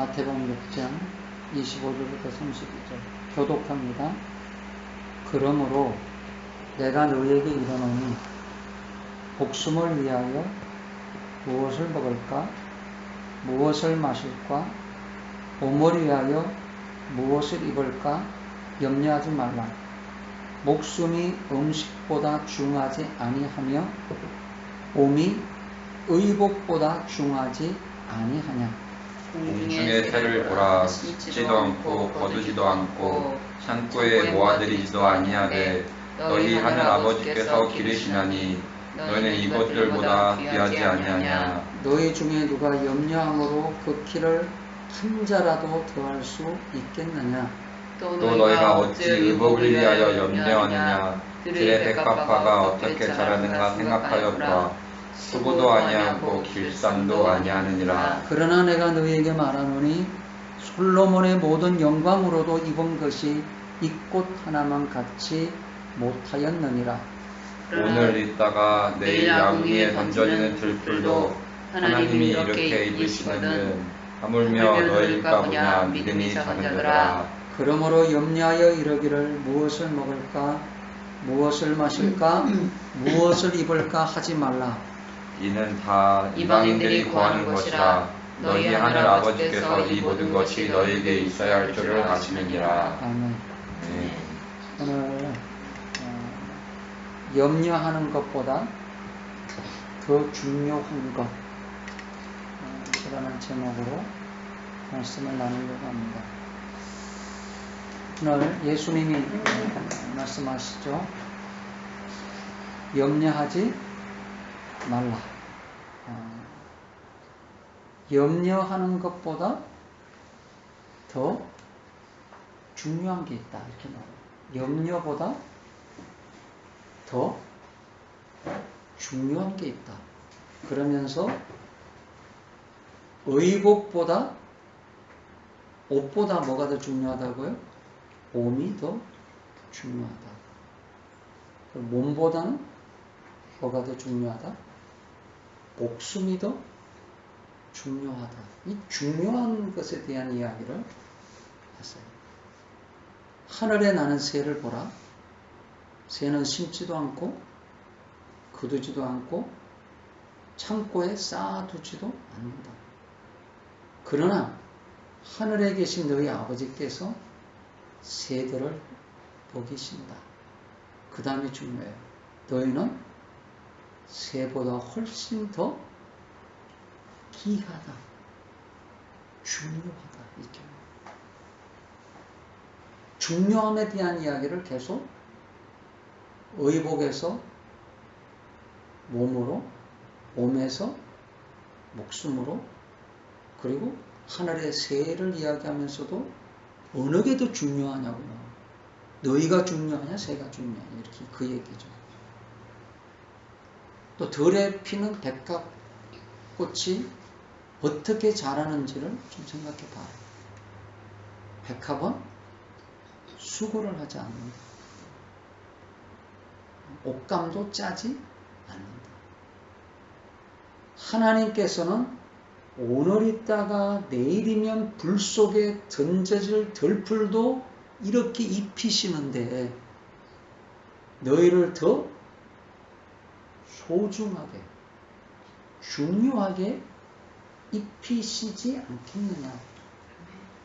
마태복음 6장 25절부터 32절 교독합니다. 그러므로 내가 너희에게 이르노니 목숨을 위하여 무엇을 먹을까 무엇을 마실까 몸을 위하여 무엇을 입을까 염려하지 말라. 목숨이 음식보다 중하지 아니하며 몸이 의복보다 중하지 아니하냐. 공중의 새를 보라. 씻지도 않고 거두지도 않고 창고에 모아들이지도 아니하되 너희 하늘 아버지께서 기르시나니 너희는 이것들보다 귀하지 아니하냐. 너희 중에 누가 염려함으로 그 키를 한 자라도 더할 수 있겠느냐. 또 너희가 어찌 의복을 위하여 염려하느냐. 들의 백합화가 어떻게 자라는가 생각하여 보라. 수고도 아니하고 길쌈도 아니하느니라. 그러나 내가 너희에게 말하노니 솔로몬의 모든 영광으로도 입은 것이 이 꽃 하나만 같이 못하였느니라. 오늘 있다가 내일 야궁에 던져지는 들풀도 하나님이 이렇게 입으시거든 하물며 너희일까 보냐 믿음이 작은 자들아. 그러므로 염려하여 이르기를 무엇을 먹을까 무엇을 마실까 무엇을 입을까 하지 말라. 이는 다 이방인들이 구하는 것이라. 너희 하늘 아버지께서 이 모든 것이 너희에게 있어야 할 줄을 아시느니라. 아멘. 네. 오늘 염려하는 것보다 더 중요한 것 이라는 제목으로 말씀을 나누려고 합니다. 오늘 예수님이 말씀하시죠. 염려하지 말라. 염려하는 것보다 더 중요한 게 있다. 이렇게 말해요. 염려보다 더 중요한 게 있다. 그러면서 의복보다 옷보다 뭐가 더 중요하다고요? 몸이 더 중요하다. 몸보다는 뭐가 더 중요하다? 목숨이 더 중요하다. 이 중요한 것에 대한 이야기를 했어요. 하늘에 나는 새를 보라. 새는 심지도 않고 거두지도 않고 창고에 쌓아두지도 않는다. 그러나 하늘에 계신 너희 아버지께서 새들을 먹이신다. 그 다음에 중요해요. 너희는 새보다 훨씬 더 귀하다. 중요하다. 이렇게. 중요함에 대한 이야기를 계속 의복에서 몸으로, 몸에서 목숨으로, 그리고 하늘의 새를 이야기하면서도 어느 게 더 중요하냐고요. 너희가 중요하냐, 새가 중요하냐, 이렇게 그 얘기죠. 또 들에 피는 백합꽃이 어떻게 자라는지를 좀 생각해 봐요. 백합은 수고를 하지 않는다. 옷감도 짜지 않는다. 하나님께서는 오늘 있다가 내일이면 불 속에 던져질 들풀도 이렇게 입히시는데 너희를 더 소중하게 중요하게 입히시지 않겠느냐.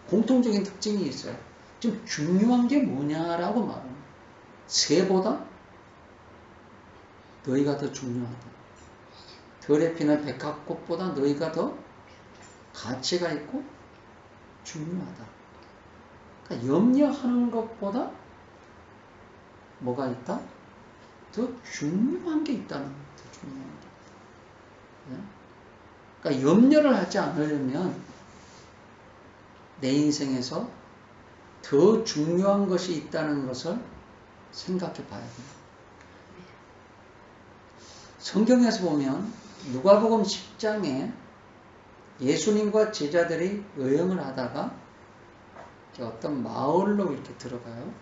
공통적인 특징이 있어요. 좀 중요한 게 뭐냐라고 말합니다. 새보다 너희가 더 중요하다. 들에 피는 백합꽃보다 너희가 더 가치가 있고 중요하다. 그러니까 염려하는 것보다 뭐가 있다? 더 중요한 게 있다는 거예요. 더 중요한 게. 그러니까 염려를 하지 않으려면 내 인생에서 더 중요한 것이 있다는 것을 생각해 봐야 돼요. 성경에서 보면 누가복음 10장에 예수님과 제자들이 여행을 하다가 어떤 마을로 이렇게 들어가요.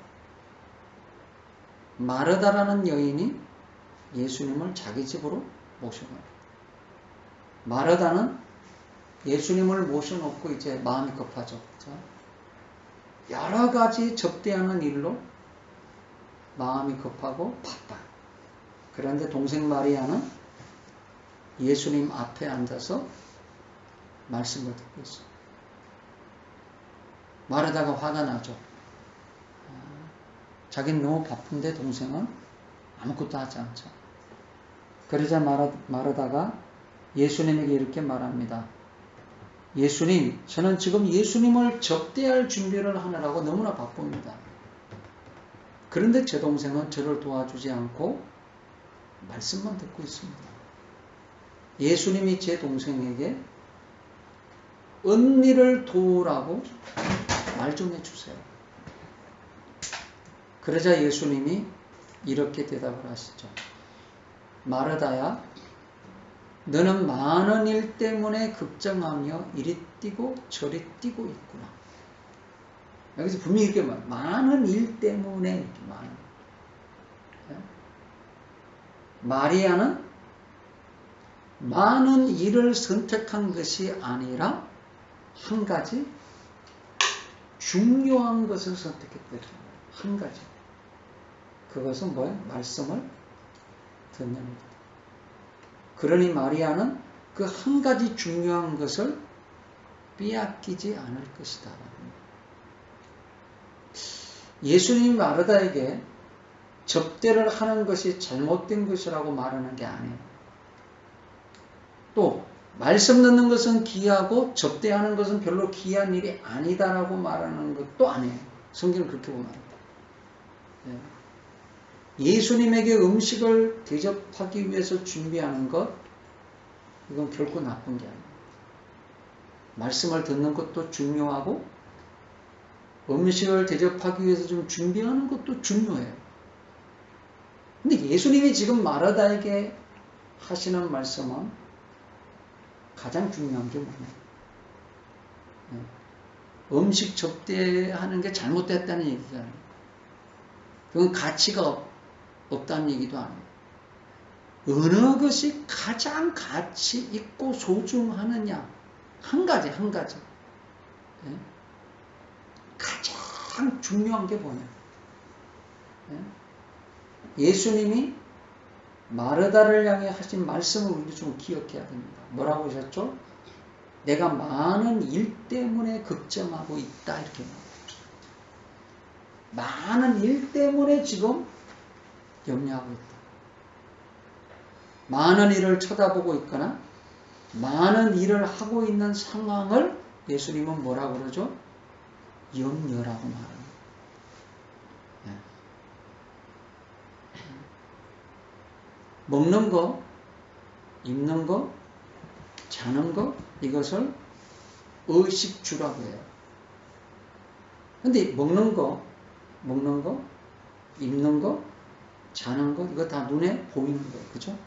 마르다라는 여인이 예수님을 자기 집으로 모셔가요. 마르다는 예수님을 모셔놓고 이제 마음이 급하죠. 그죠? 여러 가지 접대하는 일로 마음이 급하고 바빠. 그런데 동생 마리아는 예수님 앞에 앉아서 말씀을 듣고 있어요. 마르다가 화가 나죠. 자기는 너무 바쁜데 동생은 아무것도 하지 않죠. 그러자 마르다가 예수님에게 이렇게 말합니다. 예수님, 저는 지금 예수님을 접대할 준비를 하느라고 너무나 바쁩니다. 그런데 제 동생은 저를 도와주지 않고 말씀만 듣고 있습니다. 예수님이 제 동생에게 언니를 도우라고 말 좀 해주세요. 그러자 예수님이 이렇게 대답을 하시죠. 마르다야, 너는 많은 일 때문에 걱정하며 이리 뛰고 저리 뛰고 있구나. 여기서 분명히 이렇게 말, 많은 일 때문에 이렇게 많은. 마리아는 많은 일을 선택한 것이 아니라 한 가지 중요한 것을 선택했다. 한 가지. 그것은 뭐예요? 말씀을 듣는 것. 그러니 마리아는 그 한 가지 중요한 것을 빼앗기지 않을 것이다. 예수님이 마르다에게 접대를 하는 것이 잘못된 것이라고 말하는 게 아니에요. 또 말씀 듣는 것은 귀하고 접대하는 것은 별로 귀한 일이 아니다라고 말하는 것도 아니에요. 성경은 그렇게 보면 안 돼요. 예수님에게 음식을 대접하기 위해서 준비하는 것, 이건 결코 나쁜 게 아니에요. 말씀을 듣는 것도 중요하고 음식을 대접하기 위해서 좀 준비하는 것도 중요해요. 근데 예수님이 지금 마르다에게 하시는 말씀은 가장 중요한 게 뭐냐? 음식 접대하는 게 잘못됐다는 얘기잖아요. 그건 가치가 없다는 얘기도 아니에요. 어느 것이 가장 가치 있고 소중하느냐? 한 가지. 가장 중요한 게 뭐냐? 예수님이 마르다를 향해 하신 말씀을 우리 좀 기억해야 됩니다. 뭐라고 하셨죠? 내가 많은 일 때문에 걱정하고 있다. 이렇게 말합니다. 많은 일 때문에 지금 염려하고 있다. 많은 일을 쳐다보고 있거나 많은 일을 하고 있는 상황을 예수님은 뭐라고 그러죠? 염려라고 말합니다. 먹는 거, 입는 거, 자는 거, 이것을 의식주라고 해요. 근데 먹는 거, 입는 거, 자는 거, 이거 다 눈에 보이는 거예요. 그죠?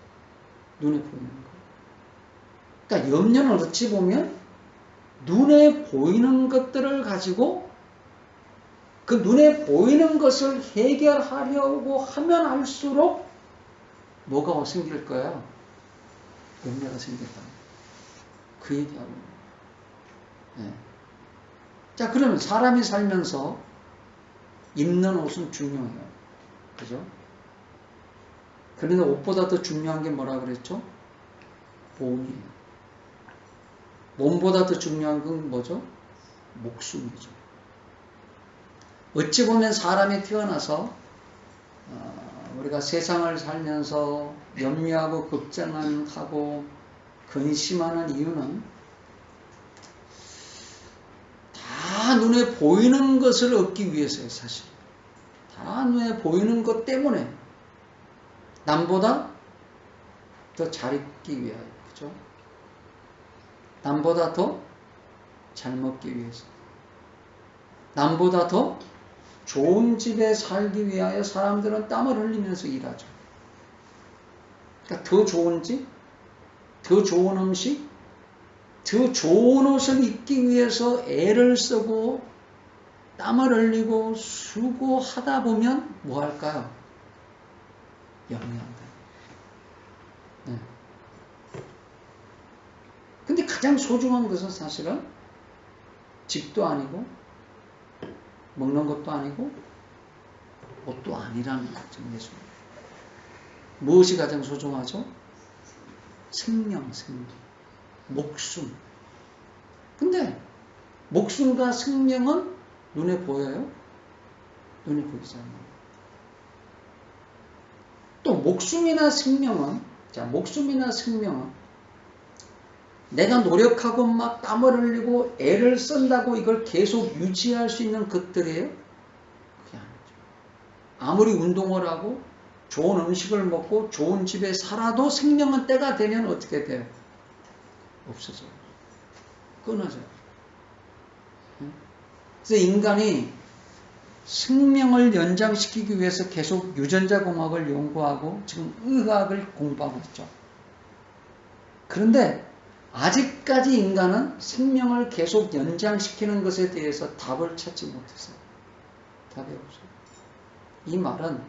눈에 보이는 거. 그러니까 염려는 어찌 보면 눈에 보이는 것들을 가지고 그 눈에 보이는 것을 해결하려고 하면 할수록 뭐가 생길 거예요? 염려가 생긴다. 그 얘기하고. 네. 자, 그러면 사람이 살면서 입는 옷은 중요해요. 그죠? 그런데 옷보다 더 중요한 게 뭐라 그랬죠? 몸이에요. 몸보다 더 중요한 건 뭐죠? 목숨이죠. 어찌 보면 사람이 태어나서 우리가 세상을 살면서 염려하고 걱정하고 근심하는 이유는 다 눈에 보이는 것을 얻기 위해서예요. 사실 다 눈에 보이는 것 때문에 남보다 더 잘 있기 위하여, 그죠? 남보다 더 잘 먹기 위해서, 남보다 더 좋은 집에 살기 위하여 사람들은 땀을 흘리면서 일하죠. 그러니까 더 좋은 집, 더 좋은 음식, 더 좋은 옷을 입기 위해서 애를 쓰고 땀을 흘리고 수고하다 보면 뭐 할까요? 염려한다. 네. 근데 가장 소중한 것은 사실은 집도 아니고 먹는 것도 아니고 옷도 아니라는 거죠. 예수님. 무엇이 가장 소중하죠? 생명, 목숨. 근데 목숨과 생명은 눈에 보여요? 눈에 보이지 않아요. 또 목숨이나 생명은 내가 노력하고 막 땀을 흘리고 애를 쓴다고 이걸 계속 유지할 수 있는 것들이에요? 그게 아니죠. 아무리 운동을 하고 좋은 음식을 먹고 좋은 집에 살아도 생명은 때가 되면 어떻게 돼요? 없어져요. 끊어져요. 그래서 인간이 생명을 연장시키기 위해서 계속 유전자 공학을 연구하고 지금 의학을 공부하고 있죠. 그런데 아직까지 인간은 생명을 계속 연장시키는 것에 대해서 답을 찾지 못했어요. 답이 없어요. 이 말은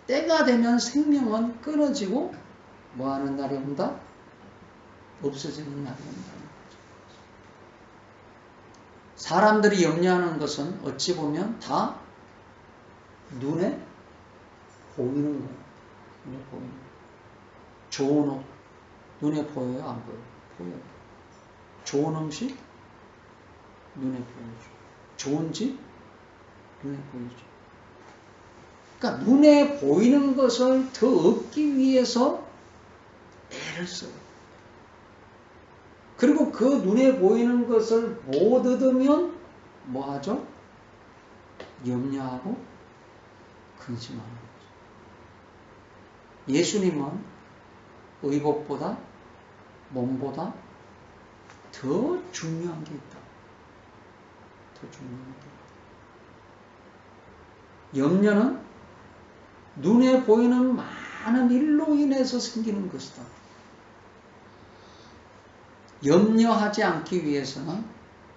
때가 되면 생명은 끊어지고 뭐하는 날이 온다? 없어지는 날이 온다는 거죠. 사람들이 염려하는 것은 어찌 보면 다 눈에 보이는 거예요. 눈에 보이는 거예요. 좋은 옷 눈에 보여요? 안 보여요? 보여요. 좋은 음식? 눈에 보이죠. 좋은 집? 눈에 보이죠. 그러니까 눈에 보이는 것을 더 얻기 위해서 애를 써요. 그리고 그 눈에 보이는 것을 못 얻으면 뭐 하죠? 염려하고 근심하는 거죠. 예수님은 의복보다 몸보다 더 중요한 게 있다. 더 중요한 게 있다. 염려는 눈에 보이는 많은 일로 인해서 생기는 것이다. 염려하지 않기 위해서는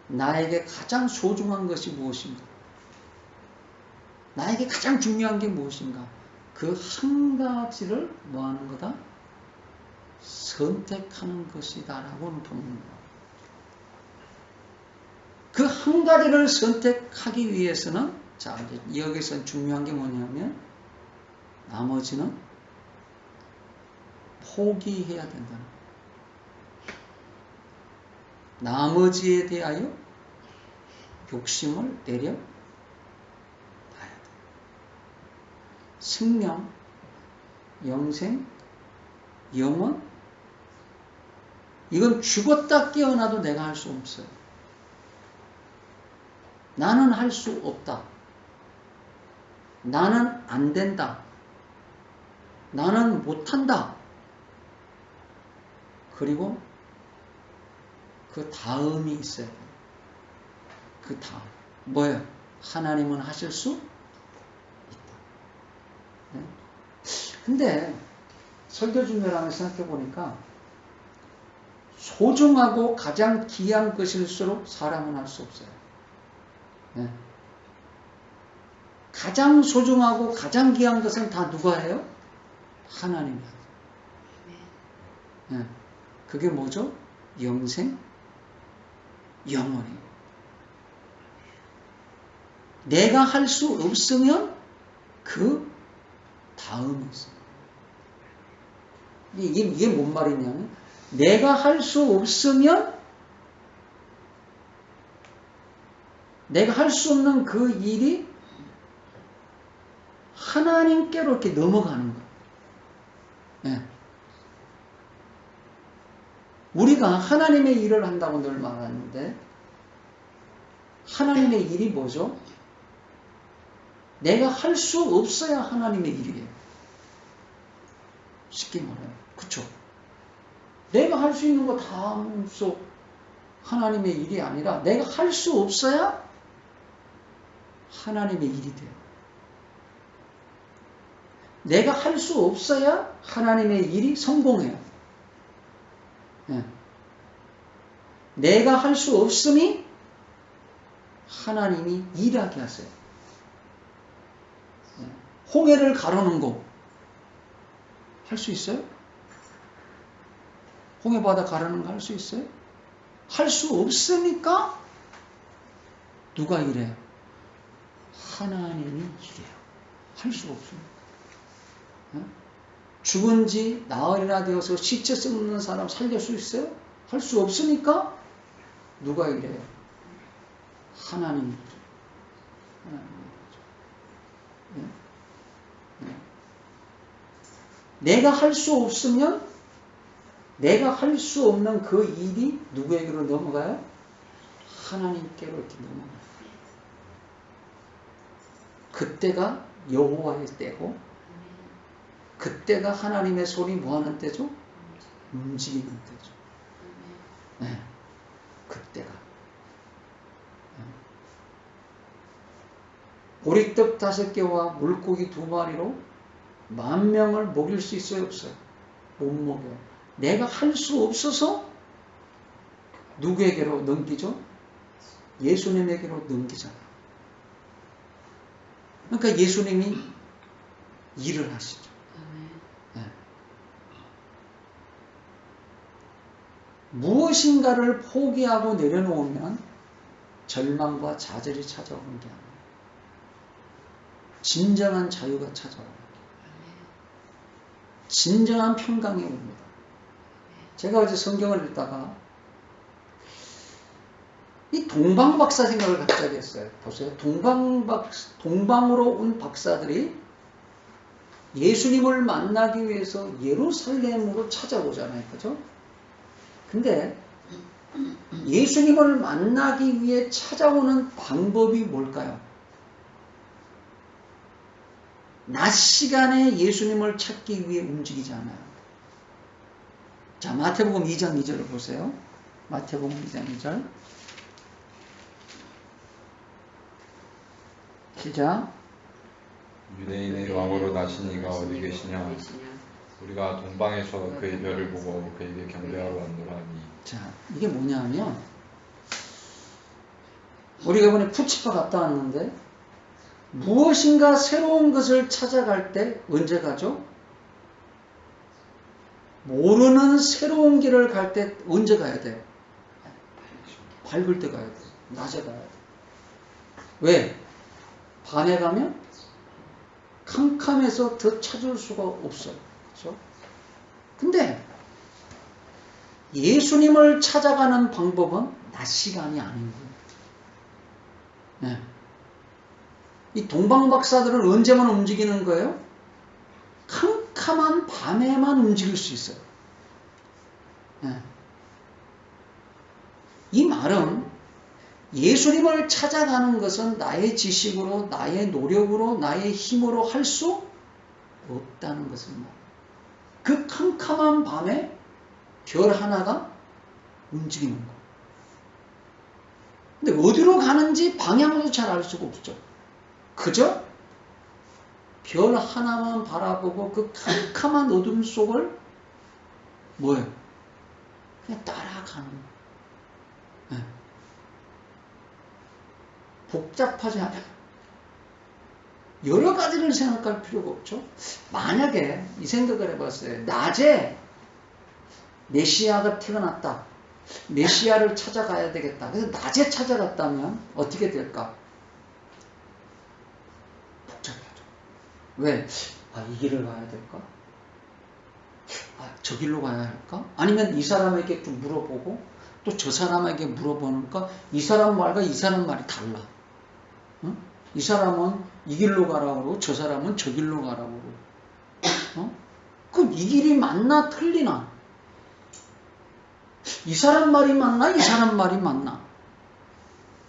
나에게 가장 소중한 것이 무엇인가? 나에게 가장 중요한 게 무엇인가? 그 한 가지를 뭐 하는 거다? 선택하는 것이다 라고는 보는 거예요. 그 한 가지를 선택하기 위해서는 자, 이제 여기서 중요한 게 뭐냐면 나머지는 포기해야 된다는 거예요. 나머지에 대하여 욕심을 내려놔야 돼요. 생명, 영생, 영원 이건 죽었다 깨어나도 내가 할 수 없어요. 나는 할 수 없다. 나는 안 된다. 나는 못한다. 그리고 그 다음이 있어요. 그 다음. 뭐예요? 하나님은 하실 수 있다. 네? 근데 설교 준비하면서 생각해 보니까 소중하고 가장 귀한 것일수록 사람은 할 수 없어요. 네. 가장 소중하고 가장 귀한 것은 다 누가 해요? 하나님이 해요. 네. 그게 뭐죠? 영생, 영원히. 내가 할 수 없으면 그 다음이 있어요. 이게 뭔 말이냐면 내가 할 수 없으면 내가 할 수 없는 그 일이 하나님께로 이렇게 넘어가는 거예요. 네. 우리가 하나님의 일을 한다고 늘 말하는데 하나님의 일이 뭐죠? 내가 할 수 없어야 하나님의 일이에요. 쉽게 말해요. 그쵸? 내가 할 수 있는 거 다 하면서 하나님의 일이 아니라 내가 할 수 없어야 하나님의 일이 돼요. 내가 할 수 없어야 하나님의 일이 성공해요. 네. 내가 할 수 없음이 하나님이 일하게 하세요. 네. 홍해를 가르는 거 할 수 있어요? 홍해바다 가라는 거 할 수 있어요? 할 수 없으니까 누가 이래요? 하나님이 이래요. 할 수 없습니다. 죽은 지 나흘이나 되어서 시체 썩는 사람 살릴 수 있어요? 할 수 없으니까 누가 이래요? 하나님이 이래요. 내가 할 수 없으면 내가 할 수 없는 그 일이 누구에게로 넘어가요? 하나님께로 이렇게 넘어가요. 그때가 여호와의 때고 그때가 하나님의 손이 뭐하는 때죠? 움직이는 때죠. 네, 그때가. 보리떡 5개와 물고기 2마리로 10,000명을 먹일 수 있어요, 없어요? 못 먹여요. 내가 할 수 없어서 누구에게로 넘기죠? 예수님에게로 넘기잖아요. 그러니까 예수님이 일을 하시죠. 네. 무엇인가를 포기하고 내려놓으면 절망과 좌절이 찾아오는 게 아니에요. 진정한 자유가 찾아와요. 진정한 평강이 옵니다. 제가 어제 성경을 읽다가 이 동방박사 생각을 갑자기 했어요. 보세요. 동방으로 온 박사들이 예수님을 만나기 위해서 예루살렘으로 찾아오잖아요. 그죠? 근데 예수님을 만나기 위해 찾아오는 방법이 뭘까요? 낮 시간에 예수님을 찾기 위해 움직이지 않아요. 자, 마태복음 2장 2절을 보세요. 마태복음 2장 2절. 시작. 유대인의 왕으로 나신 이가 어디 계시냐? 우리가 동방에서 그의 별을 보고 그에게 경배하러 왔노라니. 자, 이게 뭐냐면 우리가 이번에 푸치파 갔다 왔는데 무엇인가 새로운 것을 찾아갈 때 언제 가죠? 모르는 새로운 길을 갈 때 언제 가야 돼요? 밝을 때 가야 돼요. 낮에 가야 돼요. 왜? 밤에 가면 캄캄해서 더 찾을 수가 없어요. 그렇죠? 근데 예수님을 찾아가는 방법은 낮 시간이 아닌 거예요. 네. 이 동방박사들은 언제만 움직이는 거예요? 캄캄한 밤에만 움직일 수 있어요. 네. 이 말은 예수님을 찾아가는 것은 나의 지식으로, 나의 노력으로, 나의 힘으로 할 수 없다는 것을 말해요. 그 캄캄한 밤에 별 하나가 움직이는 거예요. 근데 어디로 가는지 방향도 잘 알 수가 없죠. 그저 별 하나만 바라보고 그 캄캄한 어둠 속을 뭐예요? 그냥 따라가는 거예요. 네. 복잡하지 않아요. 여러 가지를 생각할 필요가 없죠. 만약에 이 생각을 해봤어요. 낮에 메시아가 태어났다. 메시아를 찾아가야 되겠다. 그래서 낮에 찾아갔다면 어떻게 될까? 복잡하죠. 왜? 이 길을 가야 될까? 저 길로 가야 할까? 아니면 이 사람에게 좀 물어보고 또 저 사람에게 물어보니까 이 사람 말과 이 사람 말이 달라. 응? 이 사람은 이 길로 가라고 그러고 저 사람은 저 길로 가라고 그러고. 그럼 이 길이 맞나 틀리나? 이 사람 말이 맞나? 이 사람 말이 맞나?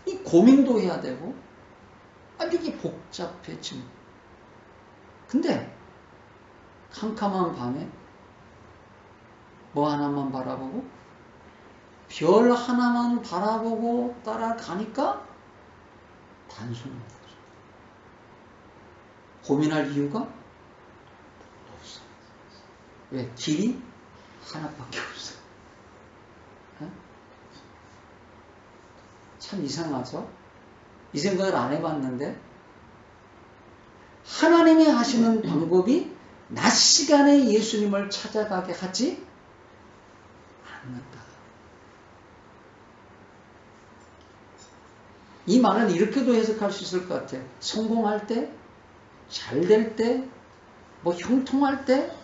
이 고민도 해야 되고 이게 복잡해지고. 근데 캄캄한 밤에 뭐 하나만 바라보고 별 하나만 바라보고 따라가니까 단순한 거죠. 고민할 이유가 없어. 왜? 길이 하나밖에 없어. 참 이상하죠? 이 생각을 안 해봤는데 하나님이 하시는 방법이 낮 시간에 예수님을 찾아가게 하지 않는다. 이 말은 이렇게도 해석할 수 있을 것 같아요. 성공할 때, 잘 될 때, 뭐 형통할 때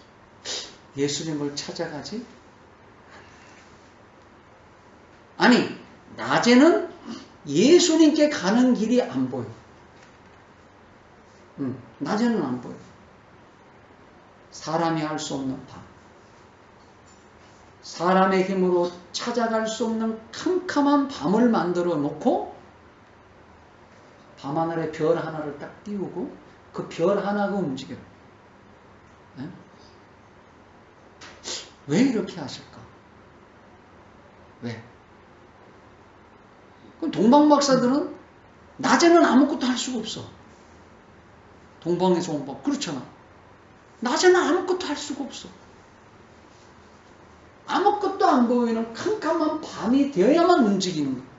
예수님을 찾아가지? 아니, 낮에는 예수님께 가는 길이 안 보여. 낮에는 안 보여. 사람이 할 수 없는 밤. 사람의 힘으로 찾아갈 수 없는 캄캄한 밤을 만들어 놓고 밤하늘에 별 하나를 딱 띄우고 그 별 하나가 움직여요. 네? 왜 이렇게 하실까? 왜? 그럼 동방박사들은 낮에는 아무것도 할 수가 없어. 동방에서 온 법. 그렇잖아. 낮에는 아무것도 할 수가 없어. 아무것도 안 보이는 캄캄한 밤이 되어야만 움직이는 거예요.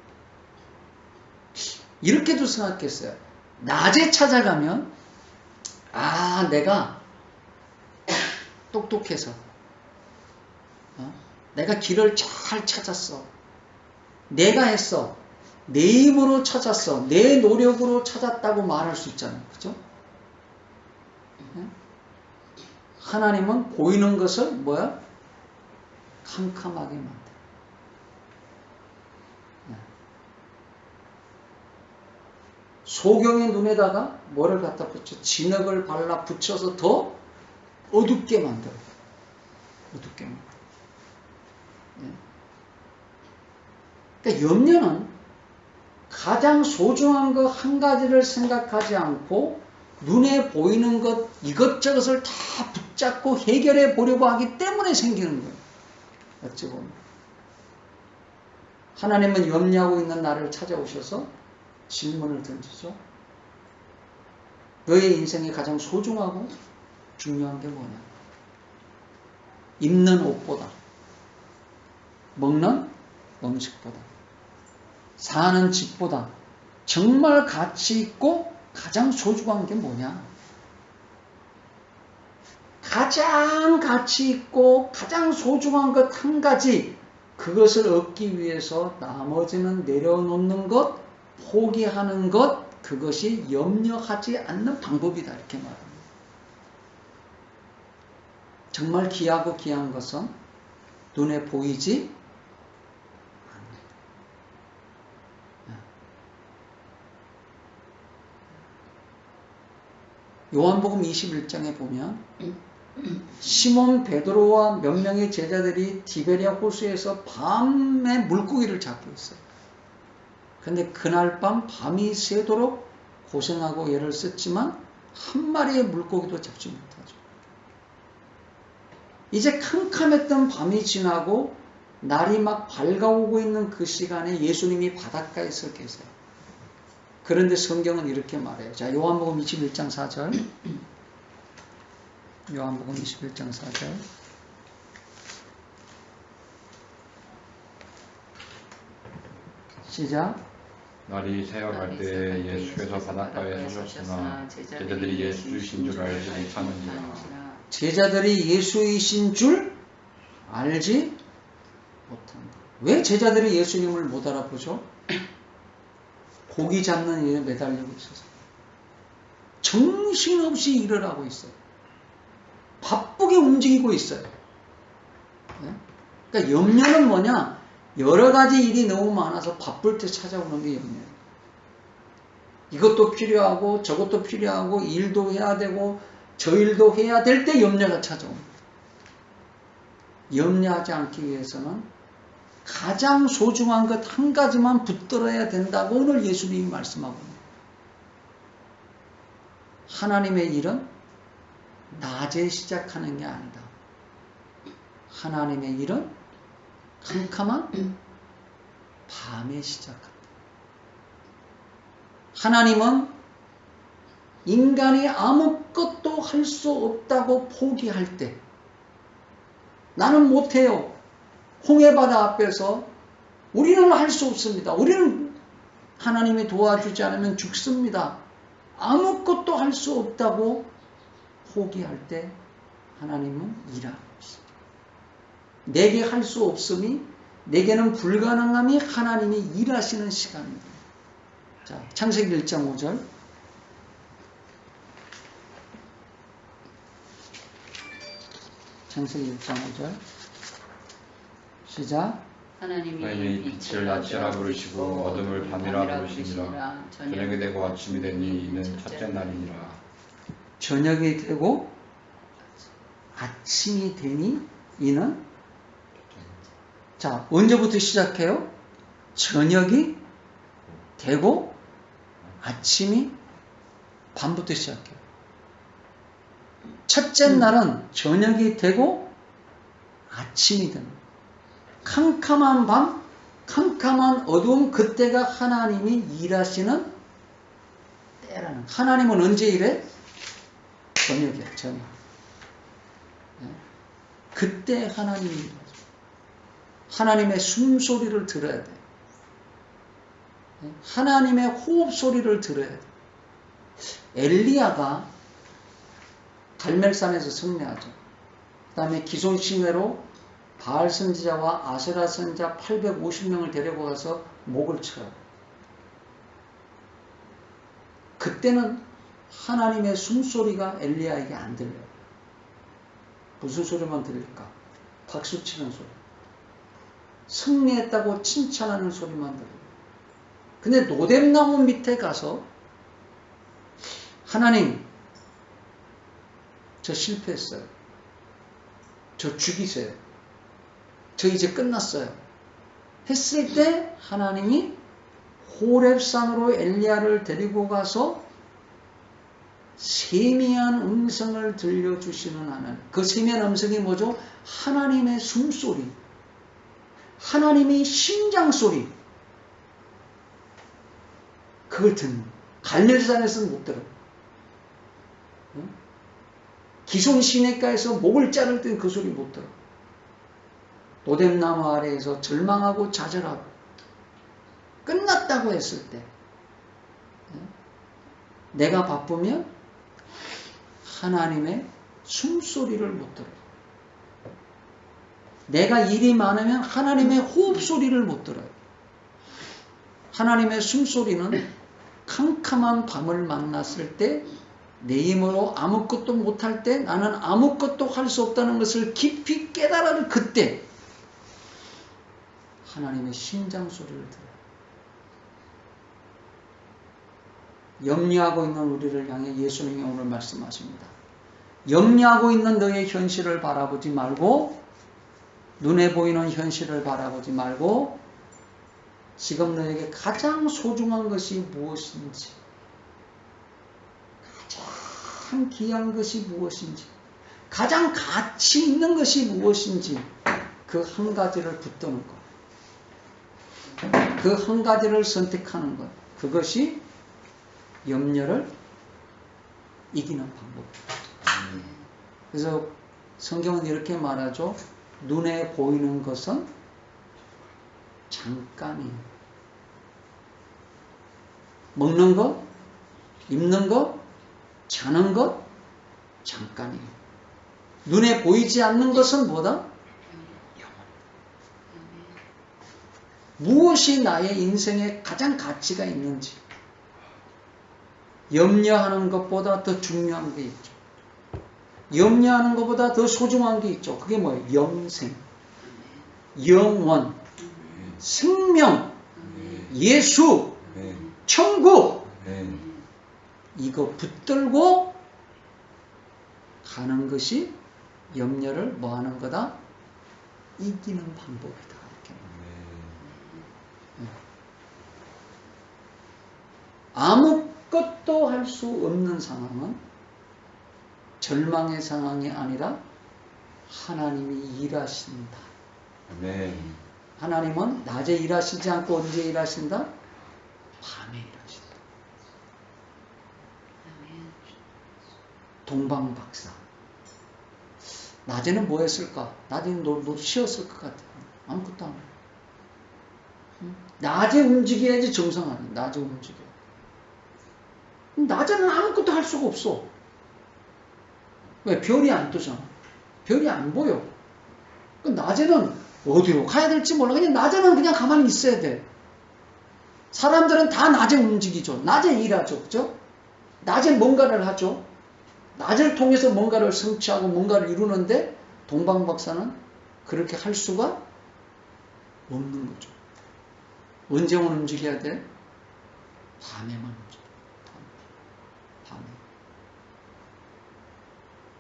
이렇게도 생각했어요. 낮에 찾아가면 내가 똑똑해서 내가 길을 잘 찾았어. 내가 했어. 내 힘으로 찾았어. 내 노력으로 찾았다고 말할 수 있잖아요. 그죠? 하나님은 보이는 것을 캄캄하게 만들어요. 소경의 눈에다가 뭐를 갖다 붙여? 진흙을 발라 붙여서 더 어둡게 만들어요. 어둡게 만들어요. 그러니까 염려는 가장 소중한 것 한 가지를 생각하지 않고 눈에 보이는 것 이것저것을 다 붙잡고 해결해 보려고 하기 때문에 생기는 거예요. 어찌 보면 하나님은 염려하고 있는 나를 찾아오셔서 질문을 던지죠. 너의 인생에 가장 소중하고 중요한 게 뭐냐? 입는 옷보다, 먹는 음식보다, 사는 집보다 정말 가치 있고 가장 소중한 게 뭐냐? 가장 가치 있고 가장 소중한 것 한 가지, 그것을 얻기 위해서 나머지는 내려놓는 것, 포기하는 것, 그것이 염려하지 않는 방법이다. 이렇게 말합니다. 정말 귀하고 귀한 것은 눈에 보이지 않는다. 요한복음 21장에 보면 시몬 베드로와 몇 명의 제자들이 디베리아 호수에서 밤에 물고기를 잡고 있어요. 근데 그날 밤 밤이 새도록 고생하고 애를 썼지만 한 마리의 물고기도 잡지 못하죠. 이제 캄캄했던 밤이 지나고 날이 막 밝아오고 있는 그 시간에 예수님이 바닷가에 서 계세요. 그런데 성경은 이렇게 말해요. 자, 요한복음 21장 4절. 요한복음 21장 4절. 시작. 날이 새어갈 때 예수께서 바닷가에 서셨으나 제자들이 예수이신 줄 알지 못하는지라. 제자들이 예수이신 줄 알지 못한다. 왜 제자들이 예수님을 못 알아보죠? 고기 잡는 일에 매달리고 있어서 정신없이 일을 하고 있어요. 바쁘게 움직이고 있어요. 그러니까 염려는 뭐냐? 여러 가지 일이 너무 많아서 바쁠 때 찾아오는 게 염려예요. 이것도 필요하고 저것도 필요하고 일도 해야 되고 저 일도 해야 될 때 염려가 찾아옵니다. 염려하지 않기 위해서는 가장 소중한 것 한 가지만 붙들어야 된다고 오늘 예수님이 말씀하고 있습니다. 하나님의 일은 낮에 시작하는 게 아니다. 하나님의 일은 캄캄한 밤에 시작한다. 하나님은 인간이 아무것도 할 수 없다고 포기할 때, 나는 못해요. 홍해바다 앞에서 우리는 할 수 없습니다. 우리는 하나님이 도와주지 않으면 죽습니다. 아무것도 할 수 없다고 포기할 때 하나님은 일하고 있습니다. 내게 할 수 없음이 내게는 불가능함이 하나님이 일하시는 시간입니다. 자, 창세기 1장 5절. 창세기 1장 5절. 시작. 하나님이 빛을 낮이라 부르시고 어둠을 밤이라 부르시니라. 저녁이 되고 아침이 되니 이는 첫째 날이니라. 저녁이 되고 아침이 되니 이는, 자, 언제부터 시작해요? 저녁이 되고 아침이 밤부터 시작해요. 첫째 날은 저녁이 되고 아침이 됩니다. 캄캄한 밤, 캄캄한 어두움, 그때가 하나님이 일하시는 때라는. 하나님은 언제 일해? 저녁이야, 저녁. 그때 하나님이 일하죠. 하나님의 숨소리를 들어야 돼. 하나님의 호흡 소리를 들어야 돼. 엘리야가 갈멜산에서 승리하죠. 그 다음에 기손 시내로 바알 선지자와 아세라 선지자 850명을 데리고 가서 목을 쳐요. 그때는 하나님의 숨소리가 엘리야에게 안 들려요. 무슨 소리만 들릴까? 박수 치는 소리. 승리했다고 칭찬하는 소리만 들려요. 근데 노뎀나무 밑에 가서 하나님, 저 실패했어요. 저 죽이세요. 저 이제 끝났어요. 했을 때 하나님이 호렙산으로 엘리야를 데리고 가서 세미한 음성을 들려주시는 하나님. 그 세미한 음성이 뭐죠? 하나님의 숨소리, 하나님의 심장소리. 그걸 듣는. 갈멜산에서는 못 들어요. 기손 시내가에서 목을 자를 때 그 소리 못 들어. 노뎀나무 아래에서 절망하고 좌절하고 끝났다고 했을 때, 내가 바쁘면 하나님의 숨소리를 못 들어요. 내가 일이 많으면 하나님의 호흡 소리를 못 들어요. 하나님의 숨소리는 캄캄한 밤을 만났을 때, 내 힘으로 아무것도 못할 때, 나는 아무것도 할 수 없다는 것을 깊이 깨달은 그때 하나님의 심장 소리를 들어요. 염려하고 있는 우리를 향해 예수님이 오늘 말씀하십니다. 염려하고 있는 너의 현실을 바라보지 말고, 눈에 보이는 현실을 바라보지 말고, 지금 너에게 가장 소중한 것이 무엇인지, 가장 귀한 것이 무엇인지, 가장 가치 있는 것이 무엇인지, 그 한 가지를 붙드는 것, 그 한 가지를 선택하는 것, 그것이 염려를 이기는 방법입니다. 그래서 성경은 이렇게 말하죠. 눈에 보이는 것은 잠깐이에요. 먹는 것, 입는 것, 자는 것, 잠깐이에요. 눈에 보이지 않는 것은 뭐다? 무엇이 나의 인생에 가장 가치가 있는지, 염려하는 것보다 더 중요한 게 있죠. 염려하는 것보다 더 소중한 게 있죠. 그게 뭐예요? 영생, 영원, 생명, 예수, 천국. 이거 붙들고 가는 것이 염려를 뭐 하는 거다? 이기는 방법이다. 아무것도 할 수 없는 상황은 절망의 상황이 아니라 하나님이 일하신다. 하나님은 낮에 일하시지 않고 언제 일하신다? 밤에 일하신다. 동방박사. 낮에는 뭐 했을까? 낮에는 쉬었을 것 같아요. 아무것도 안 해요. 낮에 움직여야지 정상하네. 낮에 움직여. 낮에는 아무것도 할 수가 없어. 왜? 별이 안 뜨잖아. 별이 안 보여. 낮에는 어디로 가야 될지 몰라. 그냥 낮에는 그냥 가만히 있어야 돼. 사람들은 다 낮에 움직이죠. 낮에 일하죠. 그죠? 낮에 뭔가를 하죠. 낮을 통해서 뭔가를 성취하고 뭔가를 이루는데 동방박사는 그렇게 할 수가 없는 거죠. 언제만 움직여야 돼? 밤에만 움직여. 밤에.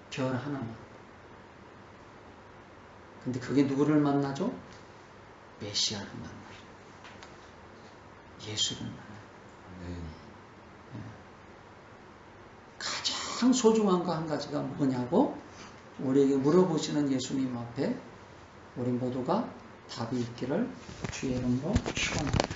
별 하나만. 근데 그게 누구를 만나죠? 메시아를 만나죠. 예수를 만나요. 가장 소중한 거 한 가지가 뭐냐고 우리에게 물어보시는 예수님 앞에 우리 모두가 답이 있기를 주의 이름으로 축원합니다.